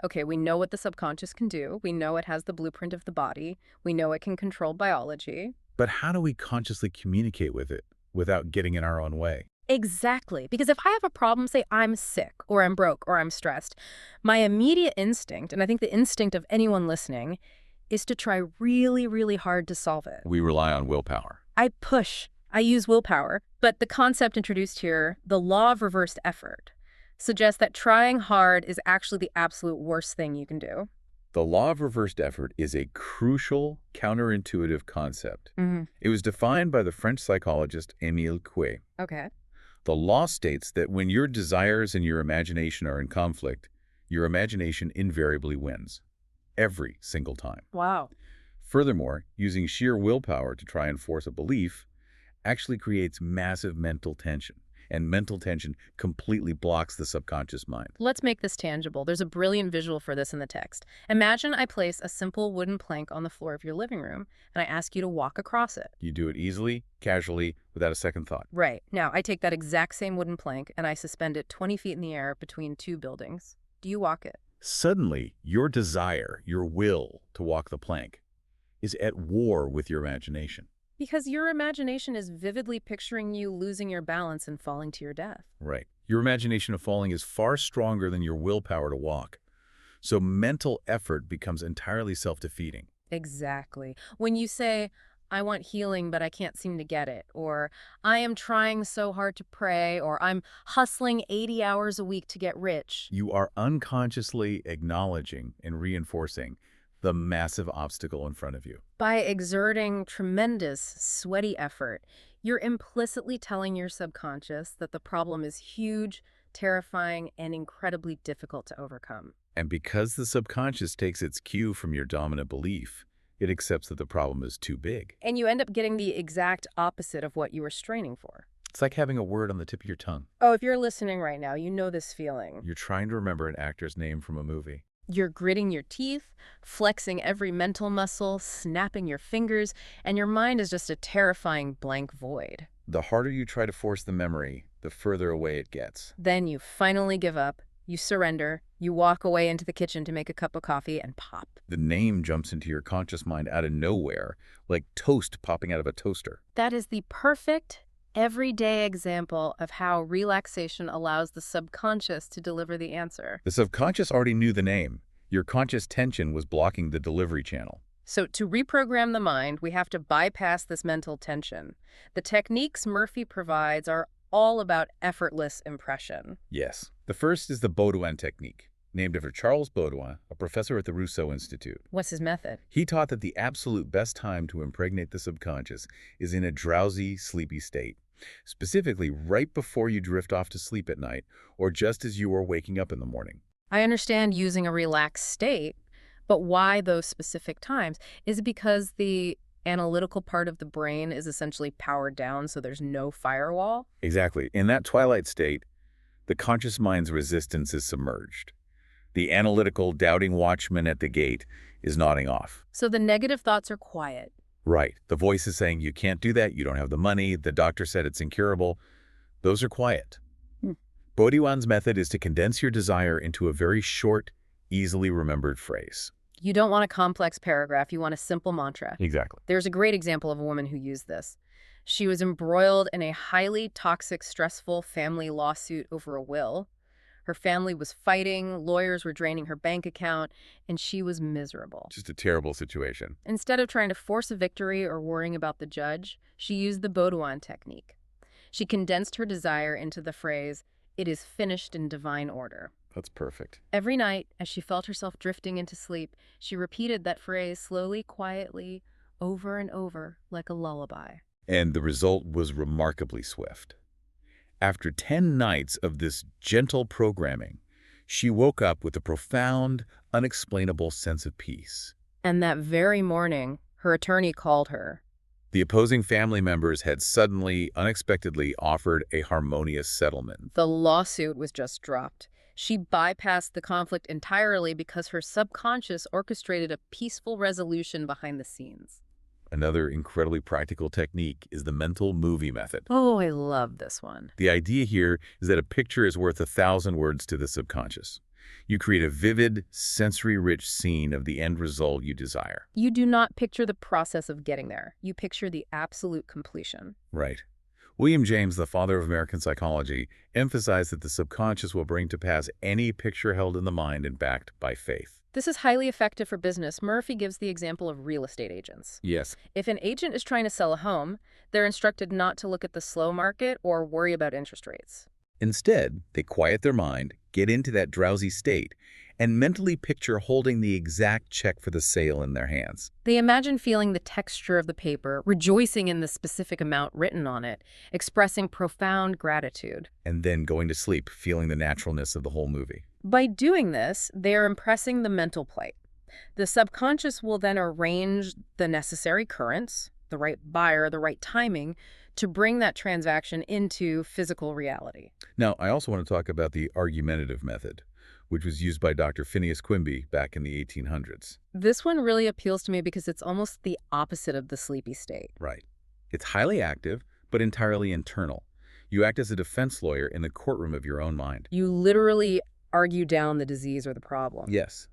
[SPEAKER 1] Okay, we know what the subconscious can do. We know it has the blueprint of the body. We know it can control biology.
[SPEAKER 2] But how do we consciously communicate with it without getting in our own way?
[SPEAKER 1] Exactly. Because if I have a problem, say I'm sick, or I'm broke, or I'm stressed, my immediate instinct, and I think the instinct of anyone listening, is to try really, really hard to solve it.
[SPEAKER 2] We rely on willpower.
[SPEAKER 1] I push. I use willpower. But the concept introduced here, the law of reversed effort, suggests that trying hard is actually the absolute worst thing you can do.
[SPEAKER 2] The law of reversed effort is a crucial, counterintuitive concept. It was defined by the French psychologist Émile Coué.
[SPEAKER 1] Okay.
[SPEAKER 2] The law states that when your desires and your imagination are in conflict, your imagination invariably wins. every single time.
[SPEAKER 1] Wow.
[SPEAKER 2] Furthermore, using sheer willpower to try and force a belief actually creates massive mental tension, and mental tension completely blocks the subconscious mind.
[SPEAKER 1] Let's make this tangible. There's a brilliant visual for this in the text. Imagine I place a simple wooden plank on the floor of your living room, and I ask you to walk across it.
[SPEAKER 2] You do it easily, casually, without a second thought.
[SPEAKER 1] Right. Now, I take that exact same wooden plank, and I suspend it 20 feet in the air between two buildings. Do you walk it?
[SPEAKER 2] Suddenly, your desire, your will to walk the plank, is at war with your imagination.
[SPEAKER 1] Because your imagination is vividly picturing you losing your balance and falling to your death.
[SPEAKER 2] Right. Your imagination of falling is far stronger than your willpower to walk. So mental effort becomes entirely self-defeating.
[SPEAKER 1] Exactly. When you say, I want healing, but I can't seem to get it, or I am trying so hard to pray, or I'm hustling 80 hours a week to get rich.
[SPEAKER 2] You are unconsciously acknowledging and reinforcing the massive obstacle in front of you.
[SPEAKER 1] By exerting tremendous, sweaty effort, you're implicitly telling your subconscious that the problem is huge, terrifying, and incredibly difficult to overcome.
[SPEAKER 2] And because the subconscious takes its cue from your dominant belief, it accepts that the problem is too big.
[SPEAKER 1] And you end up getting the exact opposite of what you were straining for.
[SPEAKER 2] It's like having a word on the tip of your tongue.
[SPEAKER 1] Oh, if you're listening right now, you know this feeling.
[SPEAKER 2] You're trying to remember an actor's name from a movie.
[SPEAKER 1] You're gritting your teeth, flexing every mental muscle, snapping your fingers, and your mind is just a terrifying blank void.
[SPEAKER 2] The harder you try to force the memory, the further away it gets.
[SPEAKER 1] Then you finally give up, you surrender, you walk away into the kitchen to make a cup of coffee and pop.
[SPEAKER 2] The name jumps into your conscious mind out of nowhere, like toast popping out of a toaster.
[SPEAKER 1] That is the perfect, everyday example of how relaxation allows the subconscious to deliver the answer.
[SPEAKER 2] The subconscious already knew the name. Your conscious tension was blocking the delivery channel.
[SPEAKER 1] So to reprogram the mind, we have to bypass this mental tension. The techniques Murphy provides are all about effortless impression.
[SPEAKER 2] Yes. The first is the Baudouin technique, named after Charles Baudouin, a professor at the Rousseau Institute.
[SPEAKER 1] What's his method?
[SPEAKER 2] He taught that the absolute best time to impregnate the subconscious is in a drowsy, sleepy state, specifically right before you drift off to sleep at night or just as you are waking up in the morning.
[SPEAKER 1] I understand using a relaxed state, but why those specific times? Is it because the analytical part of the brain is essentially powered down so there's no firewall?
[SPEAKER 2] Exactly. In that twilight state, the conscious mind's resistance is submerged. The analytical, doubting watchman at the gate is nodding off.
[SPEAKER 1] So the negative thoughts are quiet.
[SPEAKER 2] Right. The voice is saying, you can't do that, you don't have the money, the doctor said it's incurable. Those are quiet. Baudouin's method is to condense your desire into a very short, easily remembered phrase.
[SPEAKER 1] You don't want a complex paragraph, you want a simple mantra.
[SPEAKER 2] Exactly.
[SPEAKER 1] There's a great example of a woman who used this. She was embroiled in a highly toxic, stressful family lawsuit over a will. Her family was fighting, lawyers were draining her bank account, and she was miserable.
[SPEAKER 2] Just a terrible situation.
[SPEAKER 1] Instead of trying to force a victory or worrying about the judge, she used the Baudouin technique. She condensed her desire into the phrase, "It is finished in divine order."
[SPEAKER 2] That's perfect.
[SPEAKER 1] Every night, as she felt herself drifting into sleep, she repeated that phrase slowly, quietly, over and over, like a lullaby.
[SPEAKER 2] And the result was remarkably swift. After 10 nights of this gentle programming, she woke up with a profound, unexplainable sense of peace.
[SPEAKER 1] And that very morning, her attorney called her.
[SPEAKER 2] The opposing family members had suddenly, unexpectedly offered a harmonious settlement.
[SPEAKER 1] The lawsuit was just dropped. She bypassed the conflict entirely because her subconscious orchestrated a peaceful resolution behind the scenes.
[SPEAKER 2] Another incredibly practical technique is the mental movie method.
[SPEAKER 1] Oh, I love this one.
[SPEAKER 2] The idea here is that a picture is worth 1,000 words to the subconscious. You create a vivid, sensory-rich scene of the end result you desire.
[SPEAKER 1] You do not picture the process of getting there. You picture the absolute completion.
[SPEAKER 2] Right. William James, the father of American psychology, emphasized that the subconscious will bring to pass any picture held in the mind and backed by faith.
[SPEAKER 1] This is highly effective for business. Murphy gives the example of real estate agents.
[SPEAKER 2] Yes.
[SPEAKER 1] If an agent is trying to sell a home, they're instructed not to look at the slow market or worry about interest rates.
[SPEAKER 2] Instead, they quiet their mind, get into that drowsy state, and mentally picture holding the exact check for the sale in their hands.
[SPEAKER 1] They imagine feeling the texture of the paper, rejoicing in the specific amount written on it, expressing profound gratitude.
[SPEAKER 2] And then going to sleep, feeling the naturalness of the whole movie.
[SPEAKER 1] By doing this, they are impressing the mental plate. The subconscious will then arrange the necessary currents, the right buyer, the right timing, to bring that transaction into physical reality.
[SPEAKER 2] Now, I also want to talk about the argumentative method, which was used by Dr. Phineas Quimby back in the 1800s.
[SPEAKER 1] This one really appeals to me because it's almost the opposite of the sleepy state.
[SPEAKER 2] Right. It's highly active, but entirely internal. You act as a defense lawyer in the courtroom of your own mind.
[SPEAKER 1] You literally argue down the disease or the problem.
[SPEAKER 2] Yes.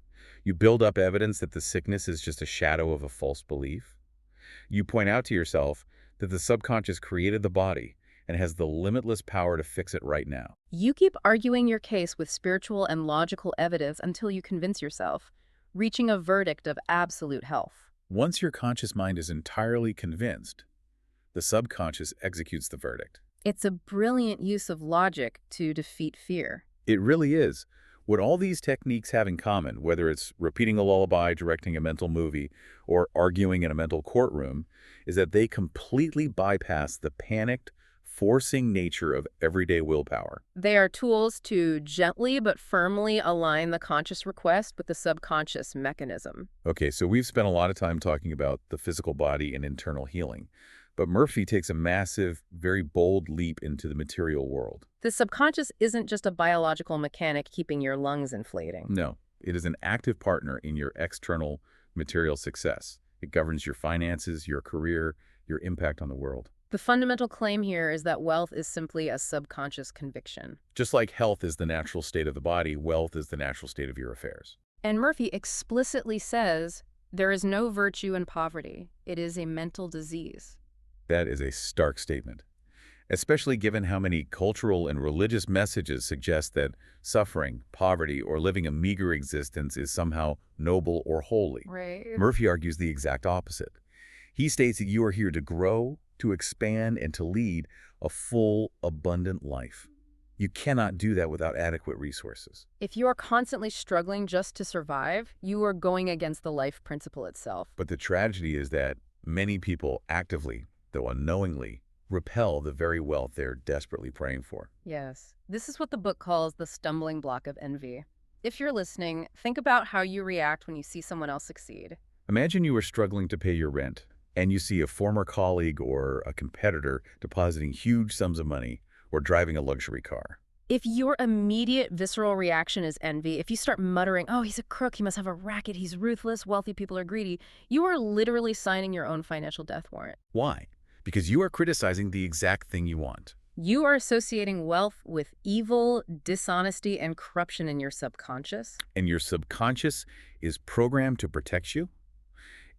[SPEAKER 2] You build up evidence that the sickness is just a shadow of a false belief. You point out to yourself that the subconscious created the body and has the limitless power to fix it right now.
[SPEAKER 1] You keep arguing your case with spiritual and logical evidence until you convince yourself, reaching a verdict of absolute health.
[SPEAKER 2] Once your conscious mind is entirely convinced, the subconscious executes the verdict.
[SPEAKER 1] It's a brilliant use of logic to defeat fear.
[SPEAKER 2] It really is. What all these techniques have in common, whether it's repeating a lullaby, directing a mental movie, or arguing in a mental courtroom, is that they completely bypass the panicked, forcing nature of everyday willpower.
[SPEAKER 1] They are tools to gently but firmly align the conscious request with the subconscious mechanism.
[SPEAKER 2] Okay, so we've spent a lot of time talking about the physical body and internal healing. But Murphy takes a massive, very bold leap into the material world.
[SPEAKER 1] The subconscious isn't just a biological mechanic keeping your lungs inflating.
[SPEAKER 2] No, it is an active partner in your external material success. It governs your finances, your career, your impact on the world.
[SPEAKER 1] The fundamental claim here is that wealth is simply a subconscious conviction.
[SPEAKER 2] Just like health is the natural state of the body, wealth is the natural state of your affairs.
[SPEAKER 1] And Murphy explicitly says, there is no virtue in poverty. It is a mental disease.
[SPEAKER 2] That is a stark statement, especially given how many cultural and religious messages suggest that suffering, poverty, or living a meager existence is somehow noble or holy.
[SPEAKER 1] Right.
[SPEAKER 2] Murphy argues the exact opposite. He states that you are here to grow, to expand, and to lead a full, abundant life. You cannot do that without adequate resources.
[SPEAKER 1] If you are constantly struggling just to survive, you are going against the life principle itself.
[SPEAKER 2] But the tragedy is that many people actively, though unknowingly, repel the very wealth they're desperately praying for.
[SPEAKER 1] Yes. This is what the book calls the stumbling block of envy. If you're listening, think about how you react when you see someone else succeed.
[SPEAKER 2] Imagine you are struggling to pay your rent, and you see a former colleague or a competitor depositing huge sums of money or driving a luxury car.
[SPEAKER 1] If your immediate visceral reaction is envy, if you start muttering, oh, he's a crook, he must have a racket, he's ruthless, wealthy people are greedy, you are literally signing your own financial death warrant.
[SPEAKER 2] Why? Because you are criticizing the exact thing you want.
[SPEAKER 1] You are associating wealth with evil, dishonesty, and corruption in your subconscious.
[SPEAKER 2] And your subconscious is programmed to protect you.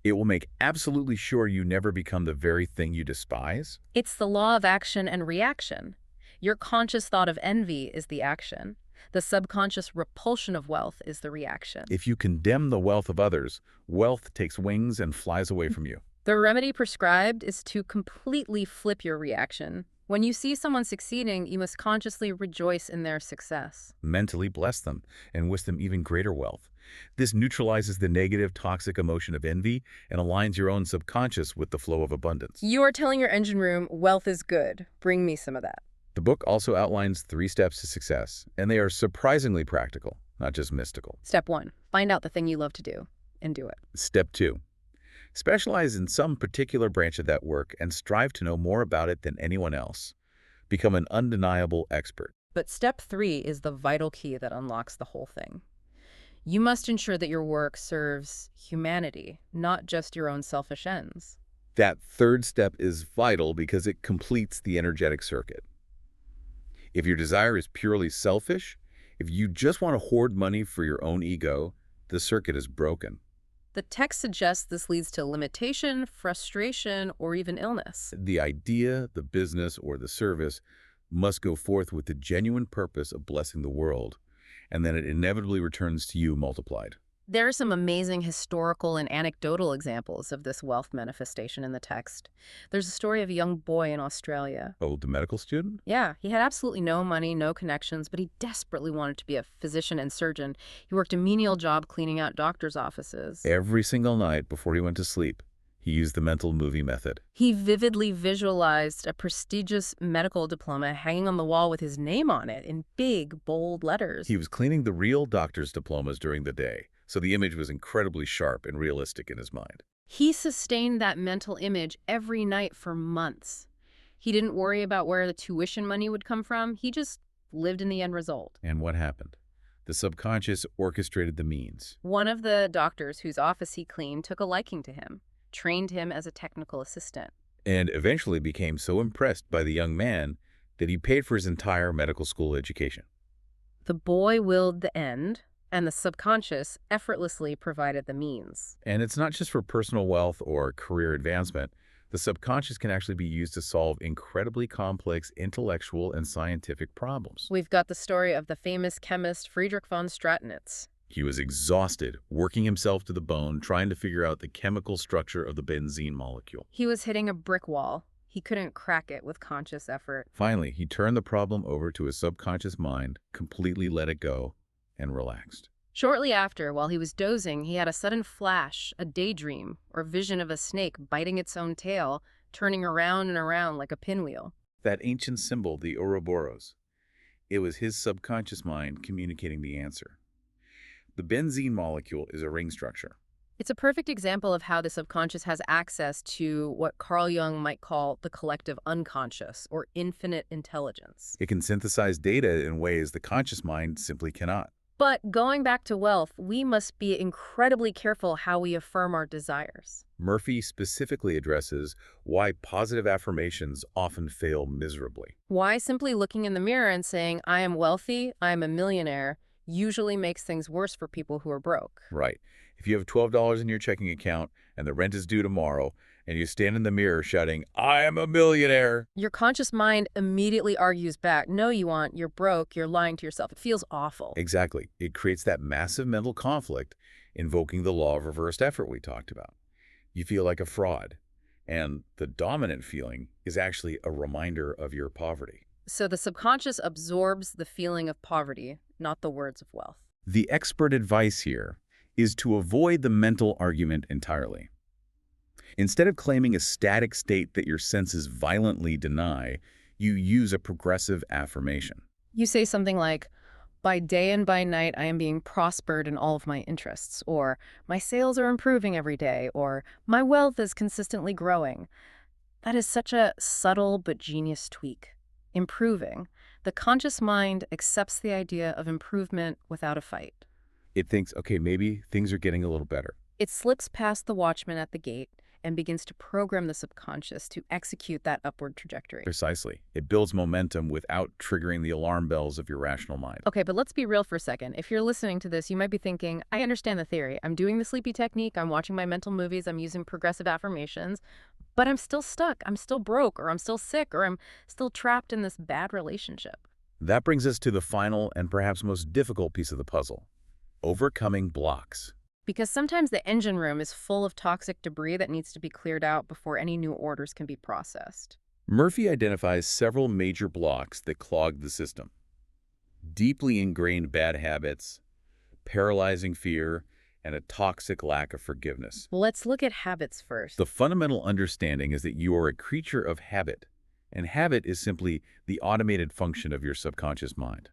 [SPEAKER 2] It will make absolutely sure you never become the very thing you despise.
[SPEAKER 1] It's the law of action and reaction. Your conscious thought of envy is the action. The subconscious repulsion of wealth is the reaction.
[SPEAKER 2] If you condemn the wealth of others, wealth takes wings and flies away from you.
[SPEAKER 1] The remedy prescribed is to completely flip your reaction. When you see someone succeeding, you must consciously rejoice in their success.
[SPEAKER 2] Mentally bless them and wish them even greater wealth. This neutralizes the negative, toxic emotion of envy and aligns your own subconscious with the flow of abundance.
[SPEAKER 1] You are telling your engine room, wealth is good. Bring me some of that.
[SPEAKER 2] The book also outlines 3 steps to success, and they are surprisingly practical, not just mystical.
[SPEAKER 1] Step 1, find out the thing you love to do and do it.
[SPEAKER 2] Step 2, specialize in some particular branch of that work and strive to know more about it than anyone else. Become an undeniable expert.
[SPEAKER 1] But step 3 is the vital key that unlocks the whole thing. You must ensure that your work serves humanity, not just your own selfish ends.
[SPEAKER 2] That 3rd step is vital because it completes the energetic circuit. If your desire is purely selfish, if you just want to hoard money for your own ego, the circuit is broken.
[SPEAKER 1] The text suggests this leads to limitation, frustration, or even illness.
[SPEAKER 2] The idea, the business, or the service must go forth with the genuine purpose of blessing the world, and then it inevitably returns to you multiplied.
[SPEAKER 1] There are some amazing historical and anecdotal examples of this wealth manifestation in the text. There's a story of a young boy in Australia.
[SPEAKER 2] Oh, the medical student?
[SPEAKER 1] Yeah, he had absolutely no money, no connections, but he desperately wanted to be a physician and surgeon. He worked a menial job cleaning out doctors' offices.
[SPEAKER 2] Every single night before he went to sleep, he used the mental movie method.
[SPEAKER 1] He vividly visualized a prestigious medical diploma hanging on the wall with his name on it in big, bold letters.
[SPEAKER 2] He was cleaning the real doctor's diplomas during the day, so the image was incredibly sharp and realistic in his mind.
[SPEAKER 1] He sustained that mental image every night for months. He didn't worry about where the tuition money would come from. He just lived in the end result.
[SPEAKER 2] And what happened? The subconscious orchestrated the means.
[SPEAKER 1] One of the doctors whose office he cleaned took a liking to him, trained him as a technical assistant.
[SPEAKER 2] And eventually became so impressed by the young man that he paid for his entire medical school education.
[SPEAKER 1] The boy willed the end, and the subconscious effortlessly provided the means.
[SPEAKER 2] And it's not just for personal wealth or career advancement. The subconscious can actually be used to solve incredibly complex intellectual and scientific problems.
[SPEAKER 1] We've got the story of the famous chemist Friedrich von Stratnitz.
[SPEAKER 2] He was exhausted, working himself to the bone, trying to figure out the chemical structure of the benzene molecule.
[SPEAKER 1] He was hitting a brick wall. He couldn't crack it with conscious effort.
[SPEAKER 2] Finally, he turned the problem over to his subconscious mind, completely let it go, and relaxed.
[SPEAKER 1] Shortly after, while he was dozing, he had a sudden flash, a daydream, or vision of a snake biting its own tail, turning around and around like a pinwheel.
[SPEAKER 2] That ancient symbol, the Ouroboros, it was his subconscious mind communicating the answer. The benzene molecule is a ring structure.
[SPEAKER 1] It's a perfect example of how the subconscious has access to what Carl Jung might call the collective unconscious, or infinite intelligence.
[SPEAKER 2] It can synthesize data in ways the conscious mind simply cannot.
[SPEAKER 1] But going back to wealth, we must be incredibly careful how we affirm our desires.
[SPEAKER 2] Murphy specifically addresses why positive affirmations often fail miserably.
[SPEAKER 1] Why simply looking in the mirror and saying, I am wealthy, I am a millionaire, usually makes things worse for people who are broke.
[SPEAKER 2] Right. If you have $12 in your checking account and the rent is due tomorrow, and you stand in the mirror shouting, I am a millionaire,
[SPEAKER 1] Your conscious mind immediately argues back, no you aren't, you're broke, you're lying to yourself. It feels awful.
[SPEAKER 2] Exactly. It creates that massive mental conflict, invoking the law of reversed effort we talked about. You feel like a fraud, and the dominant feeling is actually a reminder of your poverty.
[SPEAKER 1] So the subconscious absorbs the feeling of poverty, not the words of wealth.
[SPEAKER 2] The expert advice here is to avoid the mental argument entirely. Instead of claiming a static state that your senses violently deny, you use a progressive affirmation.
[SPEAKER 1] You say something like, by day and by night I am being prospered in all of my interests, or my sales are improving every day, or my wealth is consistently growing. That is such a subtle but genius tweak. Improving. The conscious mind accepts the idea of improvement without a fight.
[SPEAKER 2] It thinks, okay, maybe things are getting a little better.
[SPEAKER 1] It slips past the watchman at the gate and begins to program the subconscious to execute that upward trajectory.
[SPEAKER 2] Precisely. It builds momentum without triggering the alarm bells of your rational mind.
[SPEAKER 1] Okay, but let's be real for a second. If you're listening to this, you might be thinking, I understand the theory. I'm doing the sleepy technique, I'm watching my mental movies, I'm using progressive affirmations, but I'm still stuck, I'm still broke, or I'm still sick, or I'm still trapped in this bad relationship.
[SPEAKER 2] That brings us to the final and perhaps most difficult piece of the puzzle: overcoming blocks.
[SPEAKER 1] Because sometimes the engine room is full of toxic debris that needs to be cleared out before any new orders can be processed.
[SPEAKER 2] Murphy identifies several major blocks that clog the system: deeply ingrained bad habits, paralyzing fear, and a toxic lack of forgiveness.
[SPEAKER 1] Let's look at habits first.
[SPEAKER 2] The fundamental understanding is that you are a creature of habit, and habit is simply the automated function of your subconscious mind.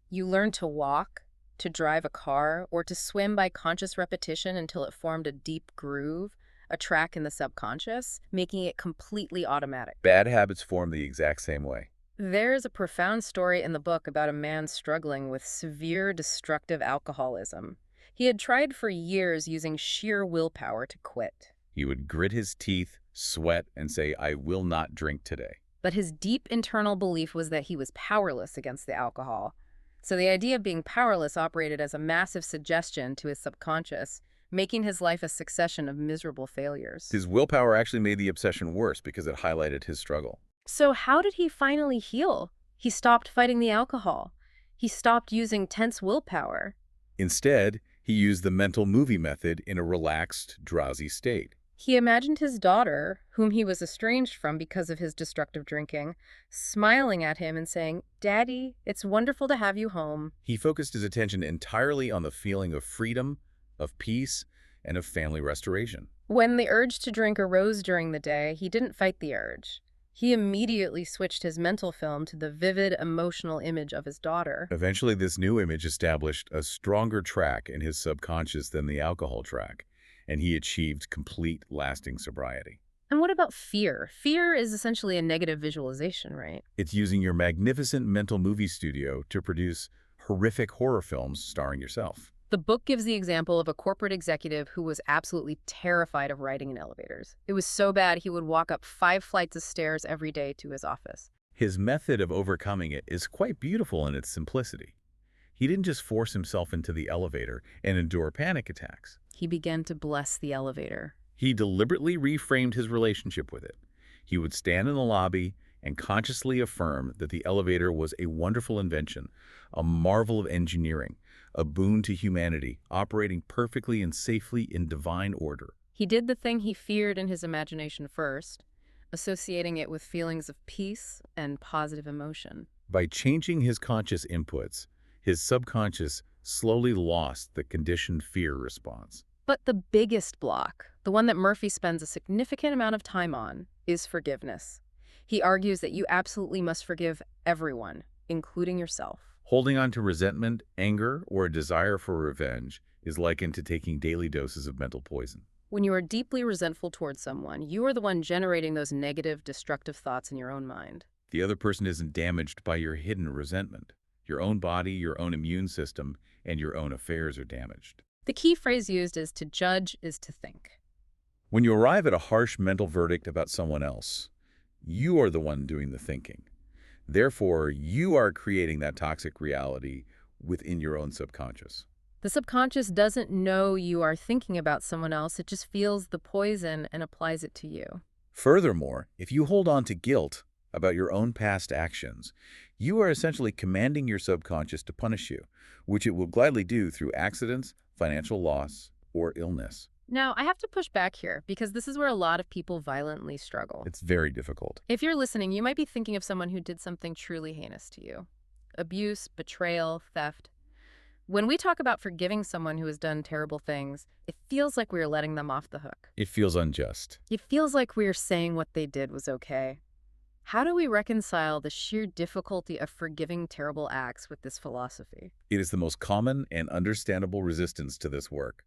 [SPEAKER 1] You learn to walk, to drive a car, or to swim by conscious repetition until it formed a deep groove, a track in the subconscious, making it completely automatic.
[SPEAKER 2] Bad habits form the exact same way.
[SPEAKER 1] There is a profound story in the book about a man struggling with severe destructive alcoholism. He had tried for years using sheer willpower to quit.
[SPEAKER 2] He would grit his teeth, sweat, and say, I will not drink today.
[SPEAKER 1] But his deep internal belief was that he was powerless against the alcohol. So the idea of being powerless operated as a massive suggestion to his subconscious, making his life a succession of miserable failures.
[SPEAKER 2] His willpower actually made the obsession worse because it highlighted his struggle.
[SPEAKER 1] So how did he finally heal? He stopped fighting the alcohol. He stopped using tense willpower.
[SPEAKER 2] Instead, he used the mental movie method in a relaxed, drowsy state.
[SPEAKER 1] He imagined his daughter, whom he was estranged from because of his destructive drinking, smiling at him and saying, Daddy, it's wonderful to have you home.
[SPEAKER 2] He focused his attention entirely on the feeling of freedom, of peace, and of family restoration.
[SPEAKER 1] When the urge to drink arose during the day, he didn't fight the urge. He immediately switched his mental film to the vivid, emotional image of his daughter.
[SPEAKER 2] Eventually, this new image established a stronger track in his subconscious than the alcohol track, and he achieved complete, lasting sobriety.
[SPEAKER 1] And what about fear? Fear is essentially a negative visualization, right?
[SPEAKER 2] It's using your magnificent mental movie studio to produce horrific horror films starring yourself.
[SPEAKER 1] The book gives the example of a corporate executive who was absolutely terrified of riding in elevators. It was so bad he would walk up 5 flights of stairs every day to his office.
[SPEAKER 2] His method of overcoming it is quite beautiful in its simplicity. He didn't just force himself into the elevator and endure panic attacks.
[SPEAKER 1] He began to bless the elevator.
[SPEAKER 2] He deliberately reframed his relationship with it. He would stand in the lobby and consciously affirm that the elevator was a wonderful invention, a marvel of engineering, a boon to humanity, operating perfectly and safely in divine order.
[SPEAKER 1] He did the thing he feared in his imagination first, associating it with feelings of peace and positive emotion.
[SPEAKER 2] By changing his conscious inputs, his subconscious slowly lost the conditioned fear response.
[SPEAKER 1] But the biggest block, the one that Murphy spends a significant amount of time on, is forgiveness. He argues that you absolutely must forgive everyone, including yourself.
[SPEAKER 2] Holding on to resentment, anger, or a desire for revenge is likened to taking daily doses of mental poison.
[SPEAKER 1] When you are deeply resentful towards someone, you are the one generating those negative, destructive thoughts in your own mind.
[SPEAKER 2] The other person isn't damaged by your hidden resentment. Your own body, your own immune system, and your own affairs are damaged.
[SPEAKER 1] The key phrase used is to judge is to think.
[SPEAKER 2] When you arrive at a harsh mental verdict about someone else, you are the one doing the thinking. Therefore, you are creating that toxic reality within your own subconscious.
[SPEAKER 1] The subconscious doesn't know you are thinking about someone else. It just feels the poison and applies it to you.
[SPEAKER 2] Furthermore, if you hold on to guilt about your own past actions, you are essentially commanding your subconscious to punish you, which it will gladly do through accidents, financial loss, or illness.
[SPEAKER 1] Now, I have to push back here because this is where a lot of people violently struggle.
[SPEAKER 2] It's very difficult.
[SPEAKER 1] If you're listening, you might be thinking of someone who did something truly heinous to you. Abuse, betrayal, theft. When we talk about forgiving someone who has done terrible things, it feels like we are letting them off the hook.
[SPEAKER 2] It feels unjust.
[SPEAKER 1] It feels like we are saying what they did was okay. How do we reconcile the sheer difficulty of forgiving terrible acts with this philosophy?
[SPEAKER 2] It is the most common and understandable resistance to this work.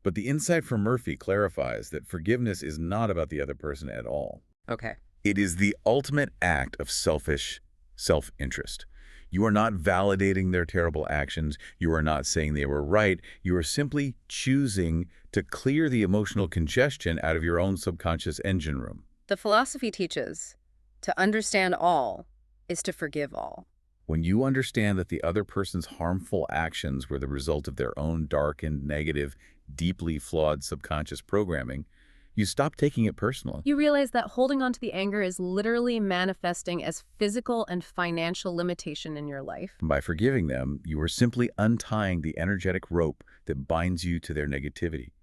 [SPEAKER 2] But the insight from Murphy clarifies that forgiveness is not about the other person at all.
[SPEAKER 1] Okay.
[SPEAKER 2] It is the ultimate act of selfish self-interest. You are not validating their terrible actions. You are not saying they were right. You are simply choosing to clear the emotional congestion out of your own subconscious engine room.
[SPEAKER 1] The philosophy teaches to understand all is to forgive all.
[SPEAKER 2] When you understand that the other person's harmful actions were the result of their own darkened, negative, deeply flawed subconscious programming, you stop taking it personally.
[SPEAKER 1] You realize that holding on to the anger is literally manifesting as physical and financial limitation in your life.
[SPEAKER 2] By forgiving them, you are simply untying the energetic rope that binds you to their negativity.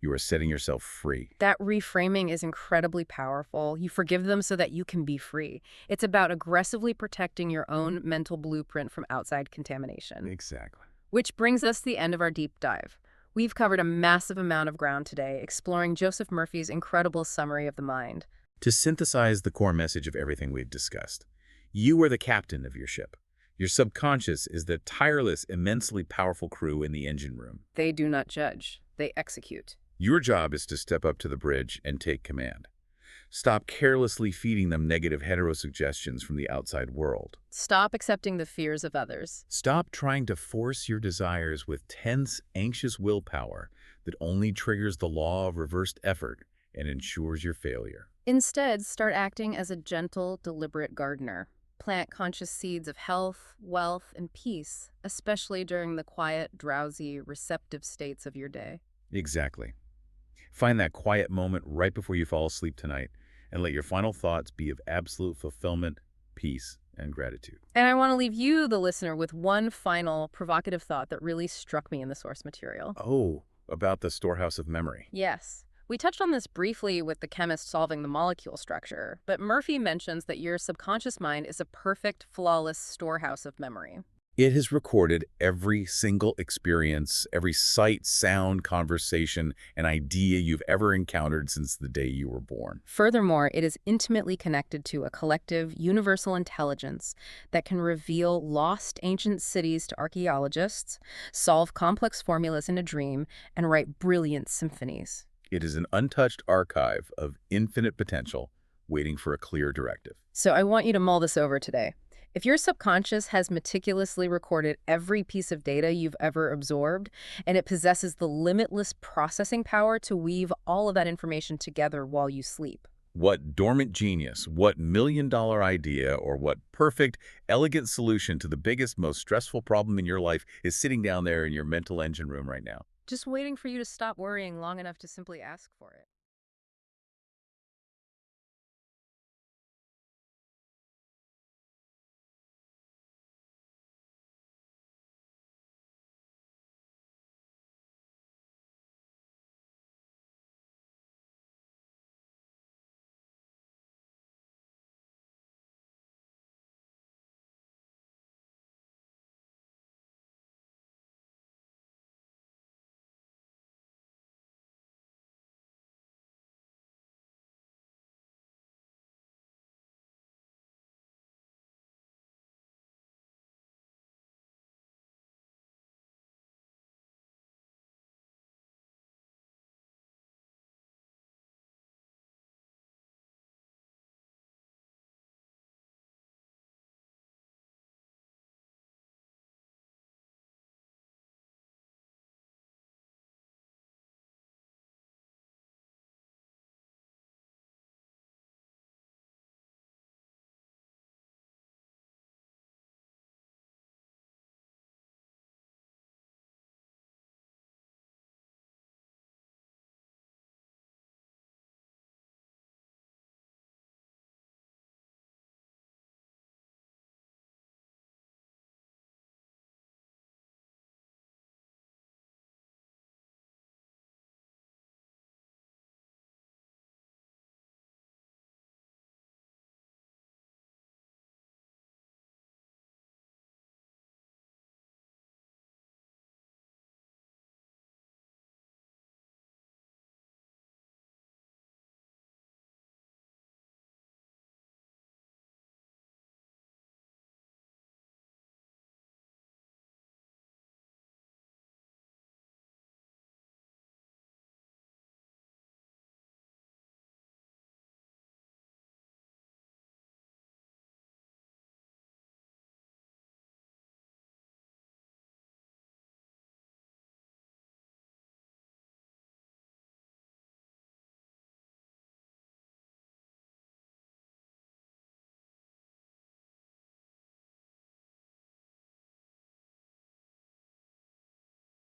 [SPEAKER 2] You are setting yourself free.
[SPEAKER 1] That reframing is incredibly powerful. You forgive them so that you can be free. It's about aggressively protecting your own mental blueprint from outside contamination.
[SPEAKER 2] Exactly.
[SPEAKER 1] Which brings us to the end of our deep dive. We've covered a massive amount of ground today, exploring Joseph Murphy's incredible summary of the mind.
[SPEAKER 2] To synthesize the core message of everything we've discussed, you are the captain of your ship. Your subconscious is the tireless, immensely powerful crew in the engine room.
[SPEAKER 1] They do not judge. They execute.
[SPEAKER 2] Your job is to step up to the bridge and take command. Stop carelessly feeding them negative heterosuggestions from the outside world.
[SPEAKER 1] Stop accepting the fears of others.
[SPEAKER 2] Stop trying to force your desires with tense, anxious willpower that only triggers the law of reversed effort and ensures your failure.
[SPEAKER 1] Instead, start acting as a gentle, deliberate gardener. Plant conscious seeds of health, wealth, and peace, especially during the quiet, drowsy, receptive states of your day.
[SPEAKER 2] Exactly. Find that quiet moment right before you fall asleep tonight and let your final thoughts be of absolute fulfillment, peace, and gratitude.
[SPEAKER 1] And I want to leave you, the listener, with one final provocative thought that really struck me in the source material.
[SPEAKER 2] Oh, about the storehouse of memory.
[SPEAKER 1] Yes. We touched on this briefly with the chemist solving the molecule structure, but Murphy mentions that your subconscious mind is a perfect, flawless storehouse of memory.
[SPEAKER 2] It has recorded every single experience, every sight, sound, conversation, and idea you've ever encountered since the day you were born.
[SPEAKER 1] Furthermore, it is intimately connected to a collective, universal intelligence that can reveal lost ancient cities to archaeologists, solve complex formulas in a dream, and write brilliant symphonies.
[SPEAKER 2] It is an untouched archive of infinite potential waiting for a clear directive.
[SPEAKER 1] So I want you to mull this over today. If your subconscious has meticulously recorded every piece of data you've ever absorbed, and it possesses the limitless processing power to weave all of that information together while you sleep.
[SPEAKER 2] What dormant genius, what million-dollar idea, or what perfect, elegant solution to the biggest, most stressful problem in your life is sitting down there in your mental engine room right now?
[SPEAKER 1] Just waiting for you to stop worrying long enough to simply ask for it.